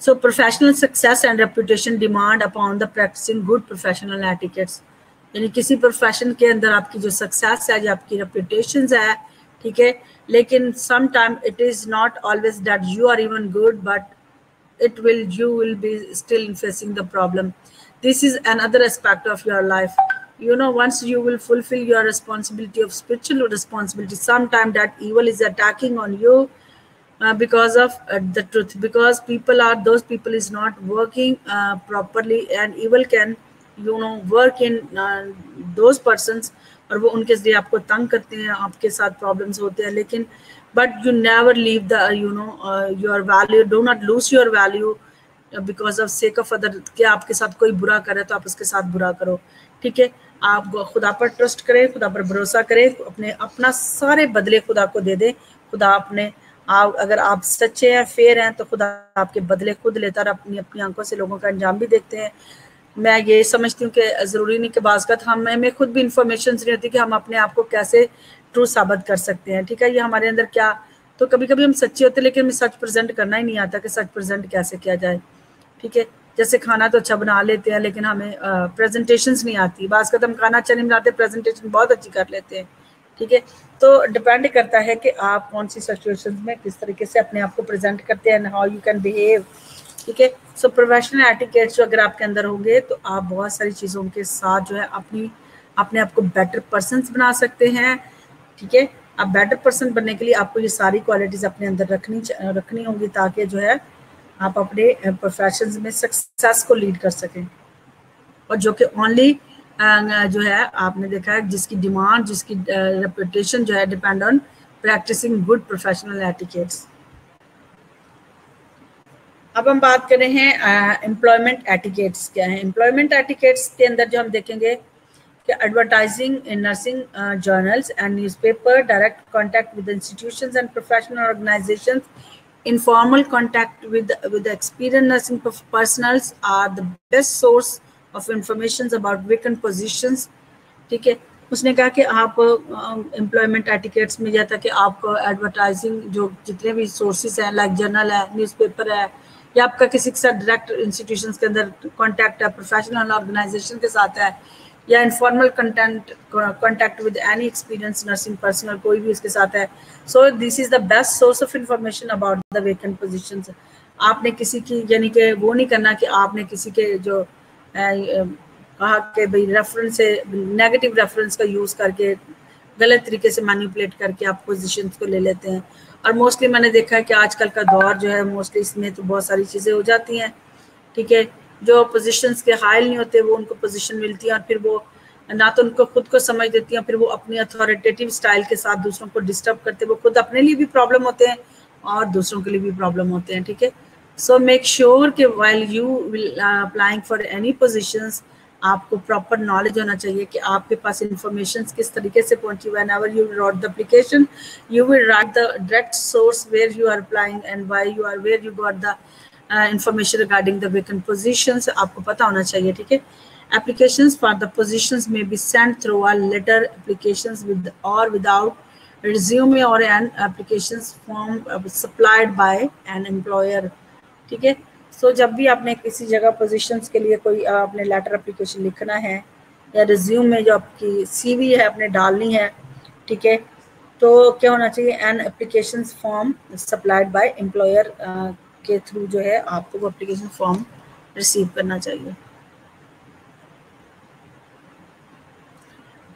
So professional success and reputation demand upon the practicing good professional etiquettes। यानी किसी profession के अंदर आपकी जो सक्सेस है, जो आपकी रेपुटेशन है, ठीक है, लेकिन sometime it is not always that you are even good, but you will be still facing the problem। This is another aspect of your life, you know, once you will fulfill your responsibility of spiritual responsibility, sometime that evil is attacking on you because of the truth, because those people is not working properly, and evil can work in those persons, और वो उनके जरिए आपको तंग करते हैं, आपके साथ प्रॉब्लम्स होते हैं, लेकिन but you never leave the your value, do not lose your value because of sake of other. क्या आपके साथ कोई बुरा करे तो आप उसके साथ बुरा करो, ठीक है, आप खुदा पर ट्रस्ट करें, खुदा पर भरोसा करें, अपना सारे बदले खुदा को दे दें। खुदा अगर आप सच्चे हैं, फेयर हैं, तो खुदा आपके बदले खुद लेता और अपनी आंखों से लोगों का अंजाम भी देखते हैं। मैं ये समझती हूँ कि ज़रूरी नहीं कि बाज़ हमें खुद भी इंफॉर्मेशन नहीं होती कि हम अपने आप को कैसे ट्रू साबित कर सकते हैं, ठीक है, ये हमारे अंदर क्या, तो कभी कभी हम सच्चे होते हैं लेकिन हमें सच प्रेजेंट करना ही नहीं आता कि सच प्रेजेंट कैसे किया जाए, ठीक है। जैसे खाना तो अच्छा बना लेते हैं लेकिन हमें प्रेजेंटेशंस नहीं आती, बाज़ हम खाना अच्छा नहीं बनाते, प्रेजेंटेशन बहुत अच्छी कर लेते हैं, ठीक है। तो डिपेंड करता है कि आप कौन सी सिचुएशंस में किस तरीके से अपने आप को प्रेजेंट करते हैं, हाउ यू कैन बिहेव, ठीक है। सो प्रोफेशनल एटिकेट्स जो अगर आपके अंदर होंगे तो आप बहुत सारी चीज़ों के साथ जो है अपने आप को बेटर पर्सन बना सकते हैं, ठीक है। आप बेटर पर्सन बनने के लिए आपको ये सारी क्वालिटीज़ अपने अंदर रखनी होंगी ताकि जो है आप अपने प्रोफेशन में सक्सेस को लीड कर सकें, और जो कि ओनली जो है आपने देखा है जिसकी डिमांड, जिसकी रेपुटेशन जो है depend on practicing good professional etiquettes. अब हम बात कर रहे हैं एम्प्लॉयमेंट एटिकेट्स क्या है। एम्प्लॉयमेंट एटिकेट्स के अंदर जो हम देखेंगे कि advertising in nursing journals and newspaper, direct contact with institutions and professional organisations, informal contact with experienced nursing personnel are the best source of information about vacant positions, ठीक है। उसने कहा कि आप एम्प्लॉयमेंट एटिकेट्स में यह था कि आपको एडवर्टाइजिंग जो जितने भी सोर्सेज हैं लाइक जर्नल है, न्यूज़पेपर है, या आपका किसी के साथ डायरेक्ट इंस्टीट्यूशंस के अंदर कॉन्टैक्ट है, प्रोफेशनल ऑर्गेनाइजेशन के साथ है, या informal contact with any experience nursing personal कोई भी उसके साथ है, so this is the best source of information about the vacant positions. आपने किसी की यानी कि वो नहीं करना कि आपने किसी के जो कहा कि भाई रेफरेंस से नेगेटिव रेफरेंस का यूज़ करके गलत तरीके से मैनिपुलेट करके आप पोजीशंस को ले लेते हैं। और मोस्टली मैंने देखा है कि आजकल का दौर जो है मोस्टली इसमें तो बहुत सारी चीज़ें हो जाती हैं, ठीक है। जो पोजीशंस के हायल नहीं होते वो उनको पोजीशन मिलती है और फिर वो ना तो उनको खुद को समझ देती हैं, फिर वो अपनी अथॉरिटेटिव स्टाइल के साथ दूसरों को डिस्टर्ब करते, वो खुद अपने लिए भी प्रॉब्लम होते हैं और दूसरों के लिए भी प्रॉब्लम होते हैं, ठीक है। सो मेक श्योर कि while you will applying for any positions आपको प्रॉपर नॉलेज होना चाहिए कि आपके पास इंफॉर्मेशन किस तरीके से पहुंची। Whenever you write the application you will write the direct source where you are applying and why you are where you got the information regarding the vacant positions, आपको पता होना चाहिए, ठीक है। Applications for the positions may be sent through a letter applications with or without resume or an applications form supplied by an employer, ठीक है। सो जब भी आपने किसी जगह पोजीशंस के लिए कोई आपने लेटर एप्लीकेशन लिखना है या रिज्यूम में जो आपकी सीवी है आपने डालनी है, ठीक है, तो क्या होना चाहिए, an application form supplied by employer के थ्रू जो है आपको वो एप्लीकेशन फॉर्म रिसीव करना चाहिए।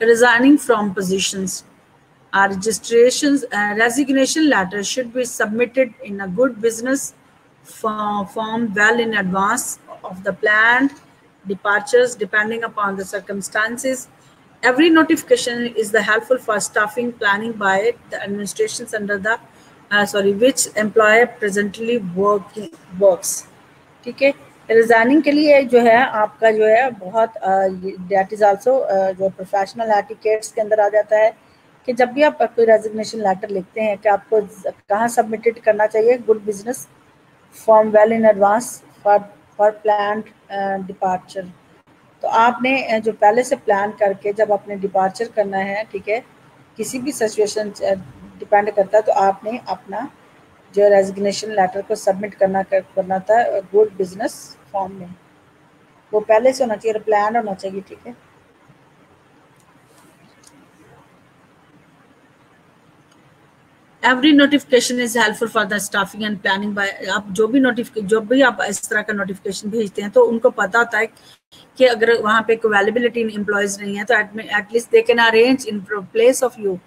Resigning from positions. Our resignation letter should be submitted in a good business form well in advance of the planned departures depending upon the circumstances. Every notification is the helpful for staffing planning by the administrations under the which employer presently works, ठीक है। Resigning के लिए जो है आपका जो है बहुत दैट इज आल्सो जो प्रोफेशनल एटिकेट्स के अंदर आ जाता है कि जब भी आप कोई रेजिग्नेशन लेटर लिखते हैं कि आपको कहाँ सबमिटेड करना चाहिए, good business form well in advance for planned departure. तो आपने जो पहले से प्लान करके जब आपने डिपार्चर करना है, ठीक है, किसी भी सिचुएशन डिपेंड करता है, तो आपने अपना जो रेजिग्नेशन लेटर को सबमिट करना था गुड बिजनेस फॉर्म में, वो पहले से होना चाहिए, प्लान होना चाहिए, ठीक है। Every notification is helpful for the staffing and planning bye, आप जो भी आप इस तरह का नोटिफिकेशन भेजते हैं तो उनको पता होता है कि अगर वहाँ पे अवेलेबिलिटी एम्प्लॉयज नहीं है तो at least they can arrange in place of you,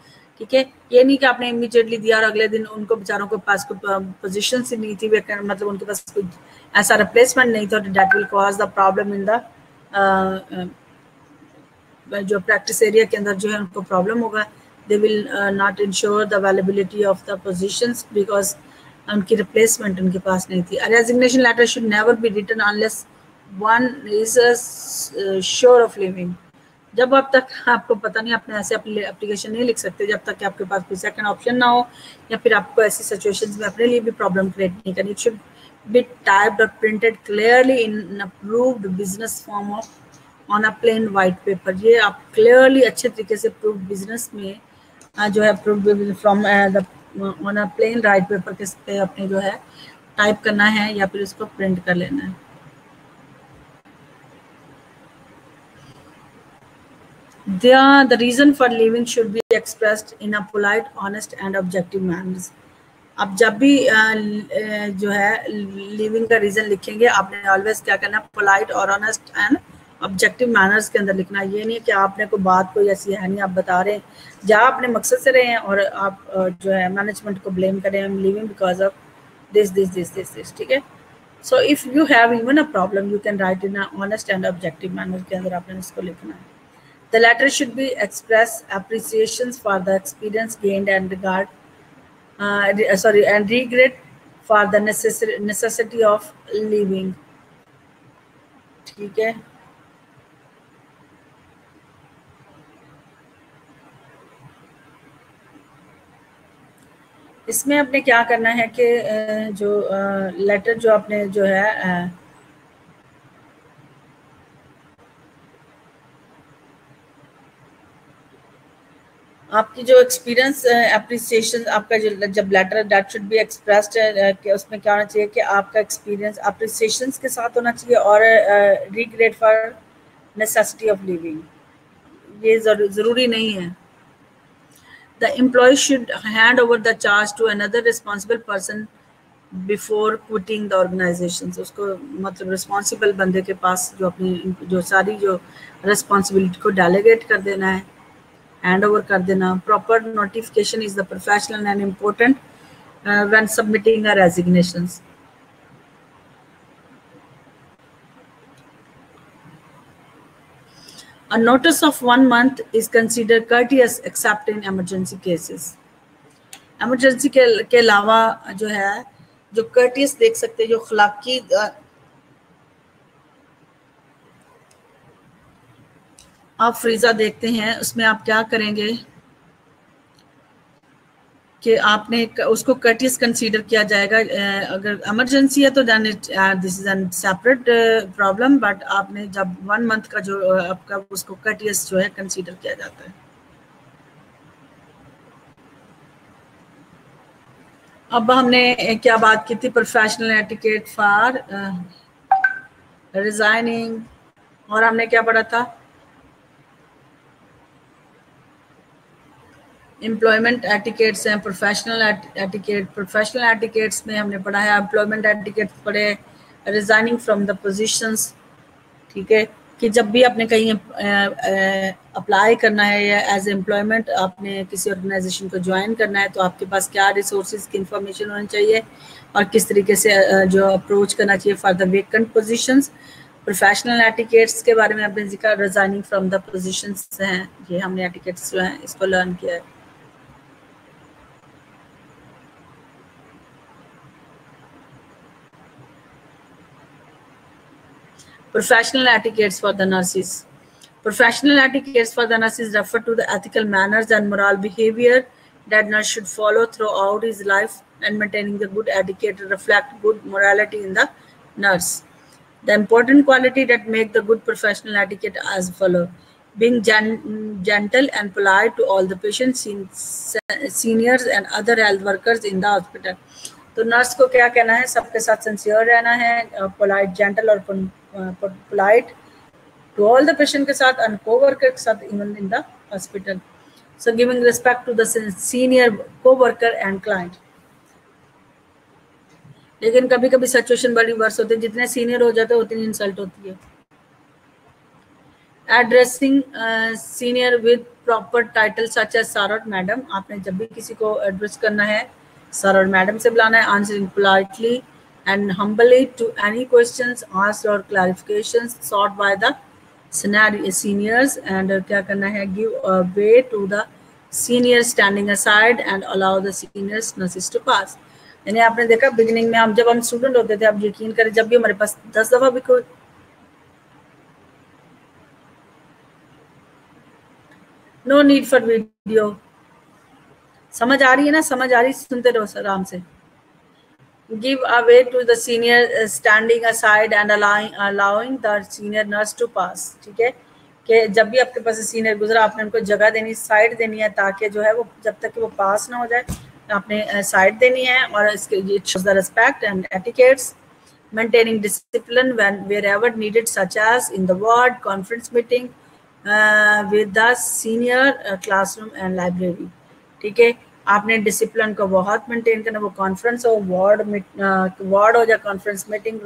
ठीक है। ये नहीं कि आपने इमीडिएटली दिया और अगले दिन उनको बेचारों के पास कोई पोजीशन ही नहीं थी, मतलब उनके पास कोई ऐसा रिप्लेसमेंट नहीं था, that will cause the problem in the जो प्रैक्टिस एरिया के अंदर जो है उनको प्रॉब्लम होगा। They will not ensure the availability of the positions because उनकी रिप्लेसमेंट उनके पास नहीं थी। Resignation letter should never be written unless one is sure of leaving. जब अब तक आपको पता नहीं, आपने ऐसे एप्लीकेशन नहीं लिख सकते जब तक कि आपके पास कोई सेकंड ऑप्शन ना हो या फिर आपको ऐसी सिचुएशंस में अपने लिए भी प्रॉब्लम क्रिएट नहीं करनी। इट शुड बी टाइप्ड और printed clearly in approved business form of on a plain white paper. ये आप क्लियरली अच्छे तरीके से प्रूव्ड बिजनेस में जो है proved from on a plain white paper के पे अपने जो है टाइप करना है या फिर उसको प्रिंट कर लेना है। The reason for leaving should be expressed in a polite, honest and objective manner. अब जब भी जो है लीविंग का रीजन लिखेंगे आपने ऑलवेज क्या करना, पोलाइट और ऑनेस्ट एंड ऑब्जेक्टिव मैनर्स के अंदर लिखना। ये नहीं कि आपने कोई बात कोई ऐसी है नहीं, आप बता रहे हैं जहाँ अपने मकसद से रहे हैं और आप जो है मैनेजमेंट को ब्लेम करें, I am leaving because of this, ठीक है। So if you have even a problem you can write in a honest and objective manner के अंदर आपने इसको लिखना है। The letter should be express appreciations for the experience gained and and regret for the necessity of leaving, ठीक है। इसमें आपने क्या करना है कि जो लेटर जो आपने जो है आपकी जो एक्सपीरियंस एप्रिसिएशन आपका जो जब letter that should be expressed कि उसमें क्या होना चाहिए कि आपका एक्सपीरियंस एप्रिसिएशन के साथ होना चाहिए और regret for necessity of living, ये ज़रूरी नहीं है. The employee should hand over the charge to another responsible person before quitting the organization. उसको मतलब रिस्पॉन्सिबल बंदे के पास जो अपनी जो सारी जो रिस्पॉन्सिबिलिटी को डेलीगेट कर देना है, हैंड ओवर कर देना. Proper notification is the professional and important when submitting a resignations. A notice of 1 month is considered courteous except in emergency cases. Emergency के अलावा जो है जो कर्टियस देख सकते हैं, जो खिलाकी आप फ्रीजा देखते हैं, उसमें आप क्या करेंगे कि आपने उसको कर्टियस कंसीडर किया जाएगा. अगर इमरजेंसी है तो then this is an separate problem, but आपने जब 1 मंथ का जो आपका उसको कर्टियस जो है कंसीडर किया जाता है. अब हमने क्या बात की थी, प्रोफेशनल एटिकेट फॉर रिजाइनिंग, और हमने क्या पढ़ा था, एम्प्लॉयमेंट एटिकेट्स हैं, प्रोफेशनल एटिकेट. प्रोफेशनल एटिकेट्स में हमने पढ़ा है एम्प्लॉयमेंट एटिकेट पढ़े, रिजाइनिंग फ्रॉम द पोजीशंस. ठीक है, कि जब भी आपने कहीं अप्लाई करना है या एज एम्प्लॉयमेंट आपने किसी ऑर्गेनाइजेशन को ज्वाइन करना है, तो आपके पास क्या रिसोर्सेज की इंफॉर्मेशन होनी चाहिए और किस तरीके से जो अप्रोच करना चाहिए for the vacant positions. Professional etiquettes के बारे में आपने जिक्र, रिजाइनिंग फ्रॉम द पोजीशंस हैं, ये हमने एटिकेट्स जो हैं इसको लर्न किया है. Professional etiquettes for the nurses. Professional etiquettes for the nurses refer to the ethical manners and moral behavior that nurse should follow throughout his life, and maintaining the good etiquette reflect good morality in the nurse. The important quality that make the good professional etiquette as follow: being gentle and polite to all the patients, seniors and other health workers in the hospital. तो nurse को क्या कहना है, सबके साथ sincere रहना है, polite, gentle और polite to all the patient के साथ एंड कोवर्कर के साथ even in the hospital. So giving respect to the senior coworker and client. लेकिन कभी कभी सिचुएशन बड़ी वर्स होती है, जितने सीनियर हो जाते हैं उतनी इंसल्ट होती है. Addressing senior with proper title such as sir और मैडम. आपने जब भी किसी को एड्रेस करना है सर और मैडम से बुलाना है. Answering politely and humbly to any questions asked or clarifications sought by the seniors, and क्या करना है, give a way to the seniors standing aside and allow the seniors nurses to pass. यानी आपने देखा beginning में जब हम student होते थे, आप यकीन करें जब भी हमारे पास 10 दफा भी कोई नो नीड फॉर वीडियो. समझ आ रही है ना, समझ आ रही, सुनते रहो आराम से. Give a way to the senior standing aside and allowing the senior nurse to pass. ठीक है, कि जब भी आपके पास सीनियर गुजरा आपने उनको जगह देनी, साइड देनी है, ताकि जो है वो जब तक कि वो पास ना हो जाए आपने साइड देनी है. और इसके ये shows the respect and etiquettes, maintaining discipline when wherever needed, such as in the ward, conference meeting, with the senior, classroom and library. ठीक है, आपने डिसिप्लिन को बहुत मेंटेन करना, वो कॉन्फ्रेंस हो, वार्ड हो या कॉन्फ्रेंस मीटिंग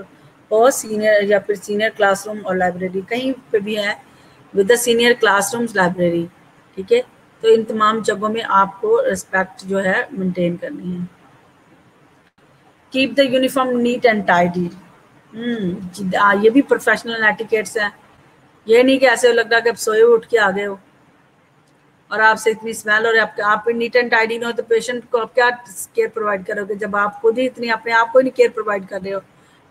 हो, सीनियर या फिर सीनियर क्लासरूम और लाइब्रेरी कहीं पे भी है, with the senior classrooms library. ठीक है, तो इन तमाम जगहों में आपको रिस्पेक्ट जो है मेंटेन करनी है. Keep the uniform neat and tidy. ये भी प्रोफेशनल एटिकेट्स हैं. ये नहीं कि ऐसे लग रहा कि आप सोए उठ के आ गए हो और आपसे इतनी स्मेल और आप नीट एंड टाइडी ना हो, तो पेशेंट को आप क्या केयर प्रोवाइड करोगे जब आप खुद ही इतनी अपने आप को नहीं केयर प्रोवाइड कर रहे हो.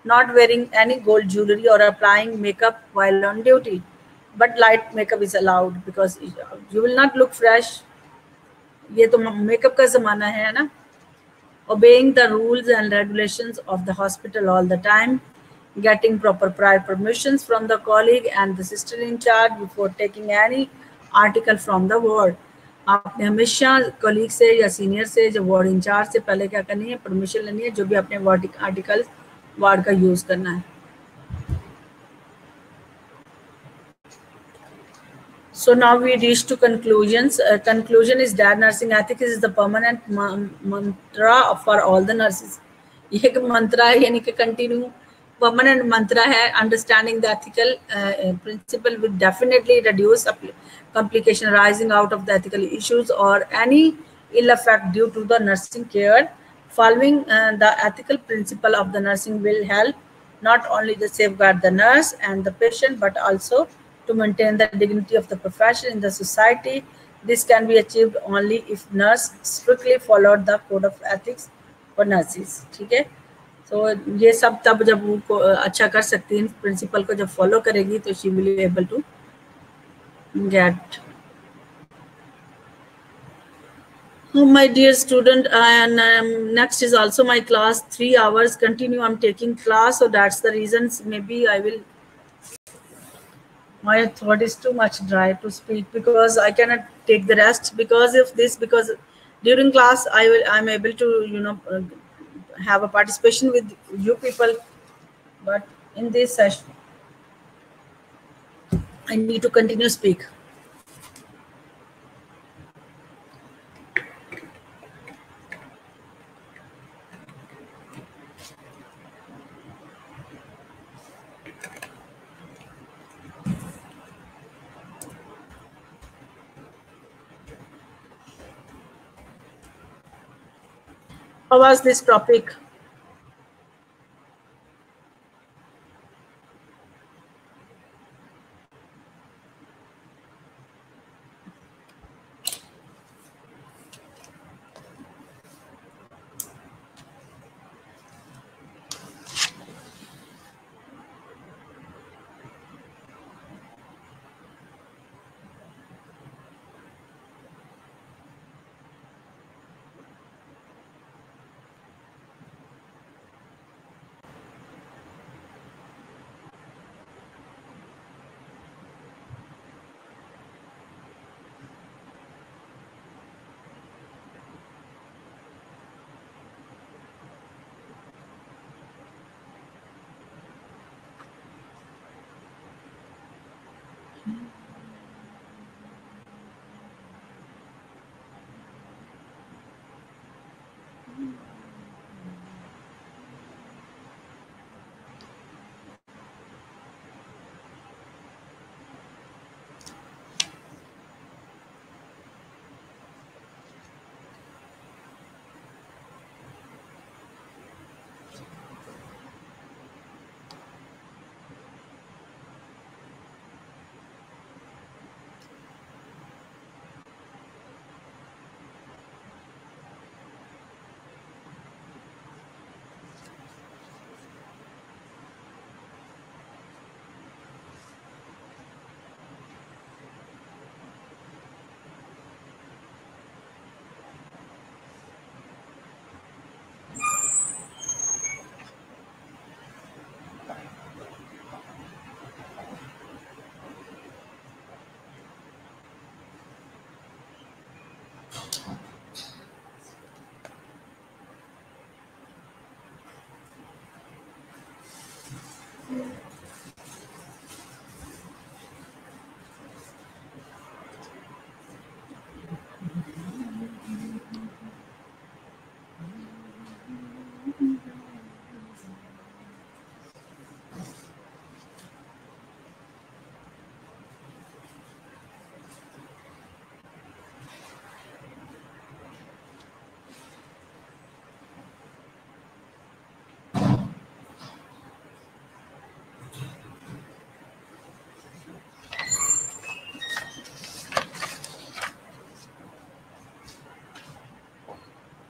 Not wearing any gold jewellery और applying makeup while on duty, but light makeup is allowed because you will not look fresh. ये तो मेकअप का जमाना है ना. Obeying the rules and regulations of the hospital all the time, getting proper prior permissions from the colleague and the sister in charge before taking any article from the ward. आपने हमेशा colleague से या senior से, जो ward in charge से पहले क्या करनी है, परमिशन लेनी है, जो भी अपने वार्ड आर्टिकल वार्ड का यूज करना है. So now we reach to conclusions. Conclusion is that nursing ethics is the permanent mantra for all the nurses. ये एक मंत्रा है, यानी कि कंटिन्यू परमानेंट मंत्रा है. Understanding the ethical principle will definitely reduce complication arising out of the ethical issues or any ill effect due to the nursing care. Following the ethical principle of the nursing will help not only to safeguard the nurse and the patient, but also to maintain the dignity of the profession in the society. This can be achieved only if nurse strictly followed the code of ethics for nurses. ठीक है, तो ये सब तब जब वो अच्छा कर सकती है, प्रिंसिपल को जब फॉलो करेगी तो she will be able to get. Oh, my dear student, and next is also my class, 3 hours continue. I'm taking class, so that's the reasons. Maybe I will. My throat is too much dry to speak because I cannot take the rest because of this. Because during class, I'm able to have a participation with you people, but in this session, I need to continue speak. How was this topic?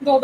दो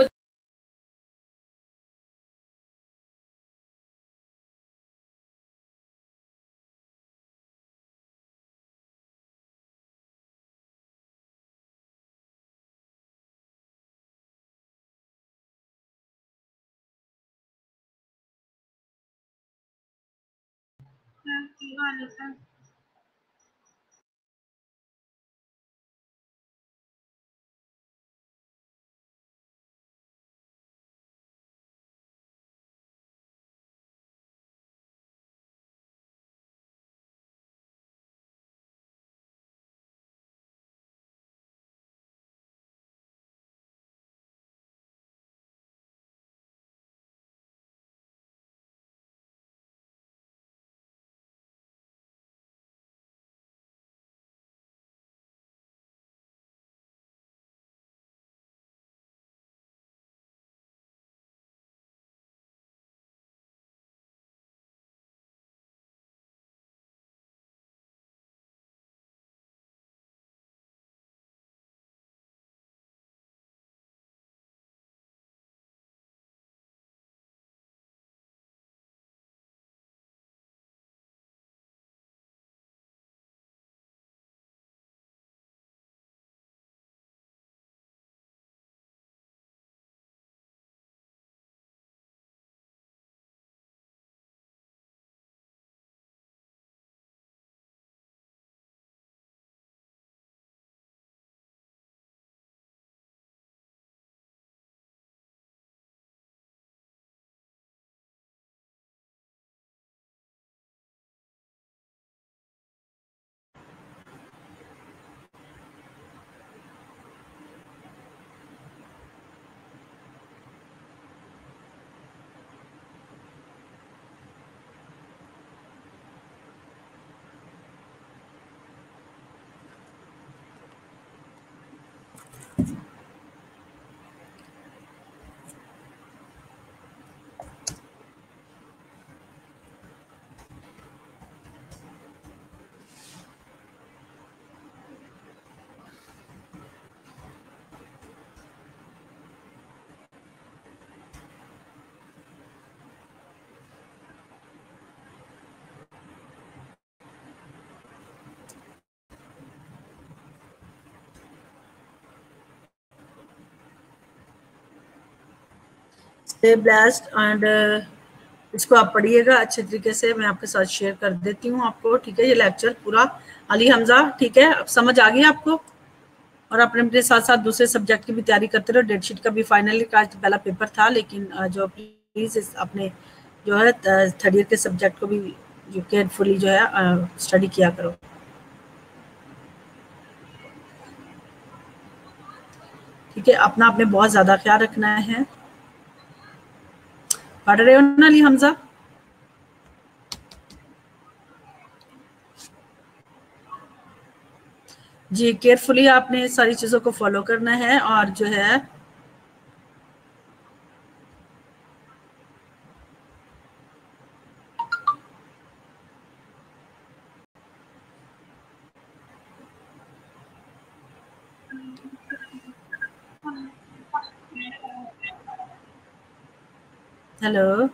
stay blessed and इसको आप पढ़िएगा अच्छे तरीके से। मैं आपके साथ शेयर कर देती हूँ आपको, ठीक है, ये लेक्चर पूरा अली हमजा, ठीक है, अब समझ आ गई आपको। और अपने अपने साथ साथ दूसरे सब्जेक्ट की भी तैयारी करते रहो। डेट शीट का भी फाइनली आज पहला पेपर था, लेकिन जो प्लीज अपने जो है थर्ड ईयर के सब्जेक्ट को भी जो केयरफुली जो है स्टडी किया करो। ठीक है, अपना आपने बहुत ज्यादा ख्याल रखना है। पढ़ रहे हो ना अली हमजा? जी, केयरफुली आपने सारी चीजों को फॉलो करना है। और जो है हेलो।